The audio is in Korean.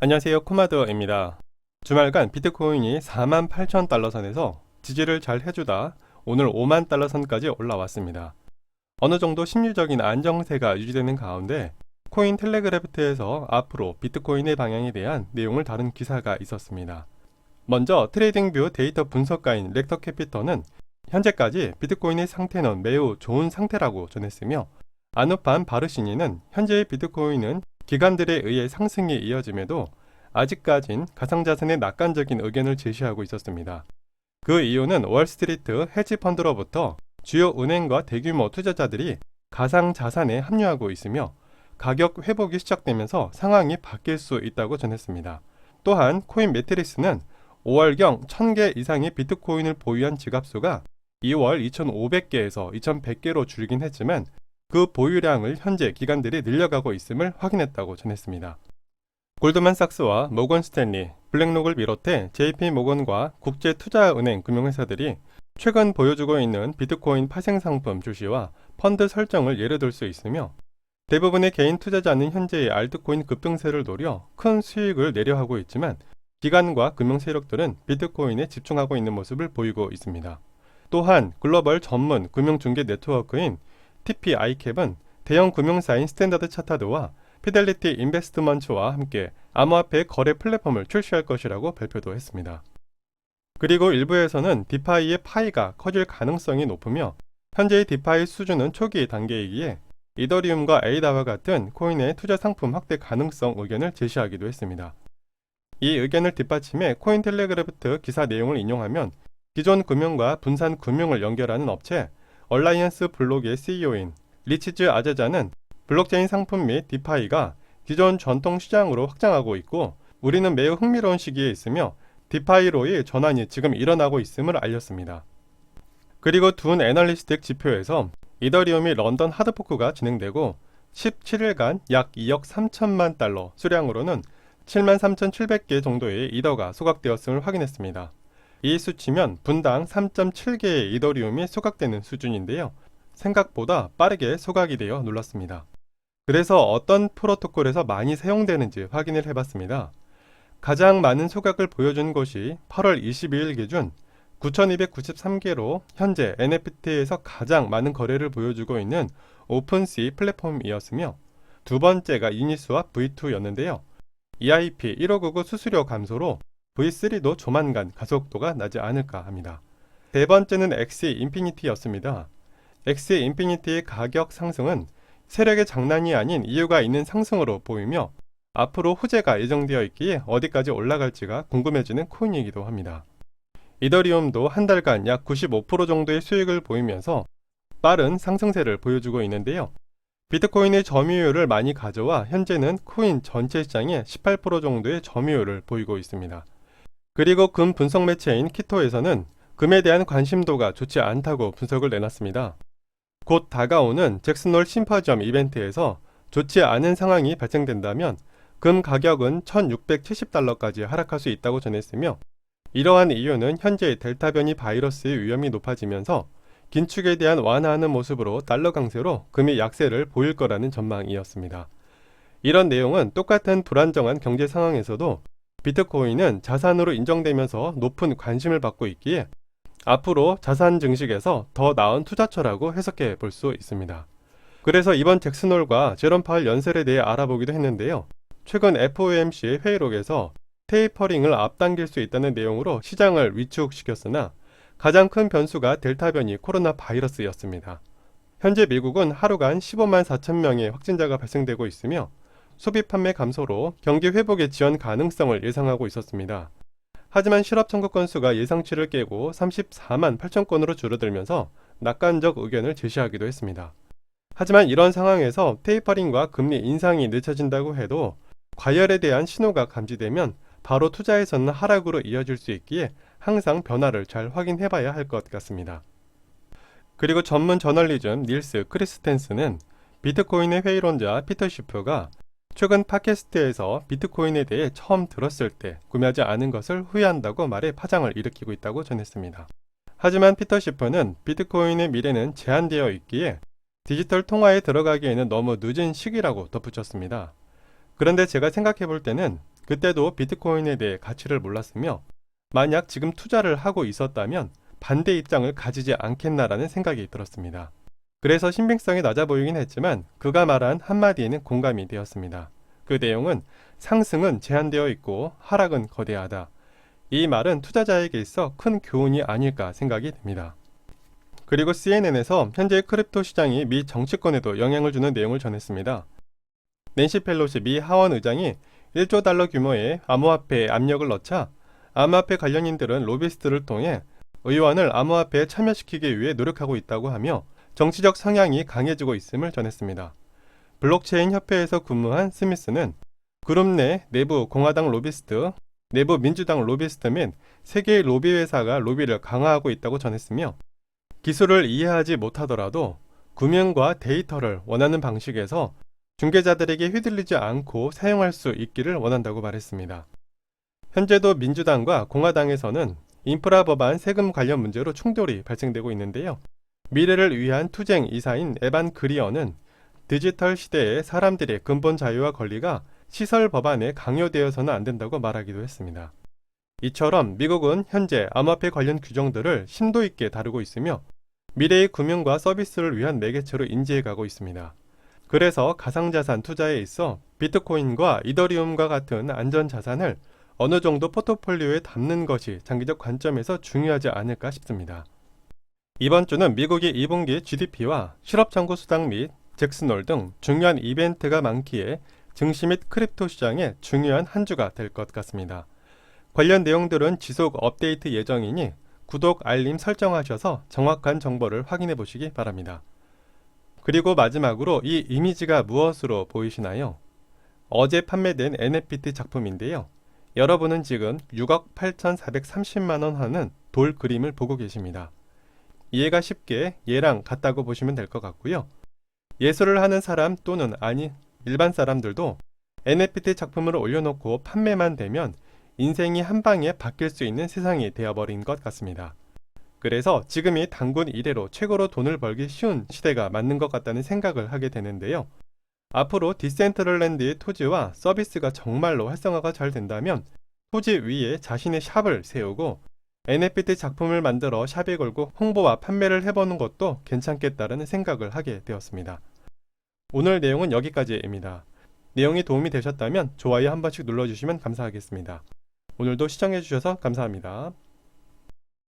안녕하세요, 코마더입니다. 주말간 비트코인이 48,000달러 선에서 지지를 잘 해주다 오늘 5만 달러 선까지 올라왔습니다. 어느 정도 심리적인 안정세가 유지되는 가운데 코인 텔레그래프트에서 앞으로 비트코인의 방향에 대한 내용을 다룬 기사가 있었습니다. 먼저 트레이딩뷰 데이터 분석가인 렉터 캐피터는 현재까지 비트코인의 상태는 매우 좋은 상태라고 전했으며, 아누판 바르시니는 현재의 비트코인은 기관들에 의해 상승이 이어짐에도 아직까진 가상자산의 낙관적인 의견을 제시하고 있었습니다. 그 이유는 월스트리트 헤지펀드로부터 주요 은행과 대규모 투자자들이 가상자산에 합류하고 있으며 가격 회복이 시작되면서 상황이 바뀔 수 있다고 전했습니다. 또한 코인 매트릭스는 5월경 1000개 이상의 비트코인을 보유한 지갑수가 2월 2500개에서 2100개로 줄긴 했지만 그 보유량을 현재 기관들이 늘려가고 있음을 확인했다고 전했습니다. 골드만삭스와 모건 스탠리, 블랙록을 비롯해 JP모건과 국제투자은행 금융회사들이 최근 보여주고 있는 비트코인 파생상품 출시와 펀드 설정을 예로 들 수 있으며, 대부분의 개인 투자자는 현재의 알트코인 급등세를 노려 큰 수익을 내려하고 있지만 기관과 금융 세력들은 비트코인에 집중하고 있는 모습을 보이고 있습니다. 또한 글로벌 전문 금융중개 네트워크인 TP-ICAP은 대형 금융사인 스탠다드 차타드와 피델리티 인베스트먼트와 함께 암호화폐 거래 플랫폼을 출시할 것이라고 발표도 했습니다. 그리고 일부에서는 디파이의 파이가 커질 가능성이 높으며, 현재의 디파이 수준은 초기 단계이기에 이더리움과 에이다와 같은 코인의 투자 상품 확대 가능성 의견을 제시하기도 했습니다. 이 의견을 뒷받침해 코인텔레그래프트 기사 내용을 인용하면, 기존 금융과 분산 금융을 연결하는 업체 얼라이언스 블록의 CEO인 리치즈 아제자는 블록체인 상품 및 디파이가 기존 전통 시장으로 확장하고 있고 우리는 매우 흥미로운 시기에 있으며 디파이로의 전환이 지금 일어나고 있음을 알렸습니다. 그리고 둔 애널리스틱 지표에서 이더리움이 런던 하드포크가 진행되고 17일간 약 2억 3천만 달러 수량으로는 73,700개 정도의 이더가 소각되었음을 확인했습니다. 이 수치면 분당 3.7개의 이더리움이 소각되는 수준인데요. 생각보다 빠르게 소각이 되어 놀랐습니다. 그래서 어떤 프로토콜에서 많이 사용되는지 확인을 해봤습니다. 가장 많은 소각을 보여준 곳이 8월 22일 기준 9,293개로 현재 NFT에서 가장 많은 거래를 보여주고 있는 오픈시 플랫폼이었으며, 두 번째가 유니스왑 V2였는데요. EIP 1599 수수료 감소로 V3도 조만간 가속도가 나지 않을까 합니다. 세 번째는 엑시 인피니티였습니다. 엑시 인피니티의 가격 상승은 세력의 장난이 아닌 이유가 있는 상승으로 보이며 앞으로 호재가 예정되어 있기에 어디까지 올라갈지가 궁금해지는 코인이기도 합니다. 이더리움도 한 달간 약 95% 정도의 수익을 보이면서 빠른 상승세를 보여주고 있는데요. 비트코인의 점유율을 많이 가져와 현재는 코인 전체 시장의 18% 정도의 점유율을 보이고 있습니다. 그리고 금 분석 매체인 키토에서는 금에 대한 관심도가 좋지 않다고 분석을 내놨습니다. 곧 다가오는 잭슨홀 심포지엄 이벤트에서 좋지 않은 상황이 발생된다면 금 가격은 1,670달러까지 하락할 수 있다고 전했으며, 이러한 이유는 현재의 델타 변이 바이러스의 위험이 높아지면서 긴축에 대한 완화하는 모습으로 달러 강세로 금이 약세를 보일 거라는 전망이었습니다. 이런 내용은 똑같은 불안정한 경제 상황에서도 비트코인은 자산으로 인정되면서 높은 관심을 받고 있기에 앞으로 자산 증식에서 더 나은 투자처라고 해석해 볼 수 있습니다. 그래서 이번 잭슨홀과 제롬 파월 연설에 대해 알아보기도 했는데요. 최근 FOMC의 회의록에서 테이퍼링을 앞당길 수 있다는 내용으로 시장을 위축시켰으나 가장 큰 변수가 델타 변이 코로나 바이러스였습니다. 현재 미국은 하루간 15만 4천 명의 확진자가 발생되고 있으며 소비 판매 감소로 경기 회복의 지연 가능성을 예상하고 있었습니다. 하지만 실업 청구 건수가 예상치를 깨고 34만 8천 건으로 줄어들면서 낙관적 의견을 제시하기도 했습니다. 하지만 이런 상황에서 테이퍼링과 금리 인상이 늦춰진다고 해도 과열에 대한 신호가 감지되면 바로 투자에서는 하락으로 이어질 수 있기에 항상 변화를 잘 확인해봐야 할 것 같습니다. 그리고 전문 저널리즘 닐스 크리스텐스는 비트코인의 회의론자 피터 시프가 최근 팟캐스트에서 비트코인에 대해 처음 들었을 때 구매하지 않은 것을 후회한다고 말해 파장을 일으키고 있다고 전했습니다. 하지만 피터 시프는 비트코인의 미래는 제한되어 있기에 디지털 통화에 들어가기에는 너무 늦은 시기라고 덧붙였습니다. 그런데 제가 생각해 볼 때는 그때도 비트코인에 대해 가치를 몰랐으며 만약 지금 투자를 하고 있었다면 반대 입장을 가지지 않겠나라는 생각이 들었습니다. 그래서 신빙성이 낮아 보이긴 했지만 그가 말한 한마디에는 공감이 되었습니다. 그 내용은 상승은 제한되어 있고 하락은 거대하다. 이 말은 투자자에게 있어 큰 교훈이 아닐까 생각이 듭니다. 그리고 CNN에서 현재의 크립토 시장이 미 정치권에도 영향을 주는 내용을 전했습니다. 낸시 펠로시 미 하원 의장이 1조 달러 규모의 암호화폐에 압력을 넣자 암호화폐 관련인들은 로비스트를 통해 의원을 암호화폐에 참여시키기 위해 노력하고 있다고 하며 정치적 성향이 강해지고 있음을 전했습니다. 블록체인 협회에서 근무한 스미스는 그룹 내 내부 공화당 로비스트, 내부 민주당 로비스트 및 세계의 로비 회사가 로비를 강화하고 있다고 전했으며 기술을 이해하지 못하더라도 금융과 데이터를 원하는 방식에서 중개자들에게 휘둘리지 않고 사용할 수 있기를 원한다고 말했습니다. 현재도 민주당과 공화당에서는 인프라 법안 세금 관련 문제로 충돌이 발생되고 있는데요. 미래를 위한 투쟁 이사인 에반 그리어는 디지털 시대의 사람들의 근본 자유와 권리가 시설 법안에 강요되어서는 안 된다고 말하기도 했습니다. 이처럼 미국은 현재 암호화폐 관련 규정들을 심도 있게 다루고 있으며 미래의 금융과 서비스를 위한 매개체로 인지해가고 있습니다. 그래서 가상자산 투자에 있어 비트코인과 이더리움과 같은 안전자산을 어느 정도 포트폴리오에 담는 것이 장기적 관점에서 중요하지 않을까 싶습니다. 이번 주는 미국의 2분기 GDP와 실업청구 수당 및 잭슨홀 등 중요한 이벤트가 많기에 증시 및 크립토 시장에 중요한 한 주가 될 것 같습니다. 관련 내용들은 지속 업데이트 예정이니 구독, 알림 설정하셔서 정확한 정보를 확인해 보시기 바랍니다. 그리고 마지막으로 이 이미지가 무엇으로 보이시나요? 어제 판매된 NFT 작품인데요. 여러분은 지금 6억 8,430만원 하는 돌 그림을 보고 계십니다. 이해가 쉽게 얘랑 같다고 보시면 될 것 같고요. 예술을 하는 사람 또는 일반 사람들도 NFT 작품을 올려놓고 판매만 되면 인생이 한 방에 바뀔 수 있는 세상이 되어버린 것 같습니다. 그래서 지금이 단군 이래로 최고로 돈을 벌기 쉬운 시대가 맞는 것 같다는 생각을 하게 되는데요. 앞으로 디센트럴랜드의 토지와 서비스가 정말로 활성화가 잘 된다면 토지 위에 자신의 샵을 세우고 NFT 작품을 만들어 샵에 걸고 홍보와 판매를 해보는 것도 괜찮겠다라는 생각을 하게 되었습니다. 오늘 내용은 여기까지입니다. 내용이 도움이 되셨다면 좋아요 한 번씩 눌러주시면 감사하겠습니다. 오늘도 시청해주셔서 감사합니다.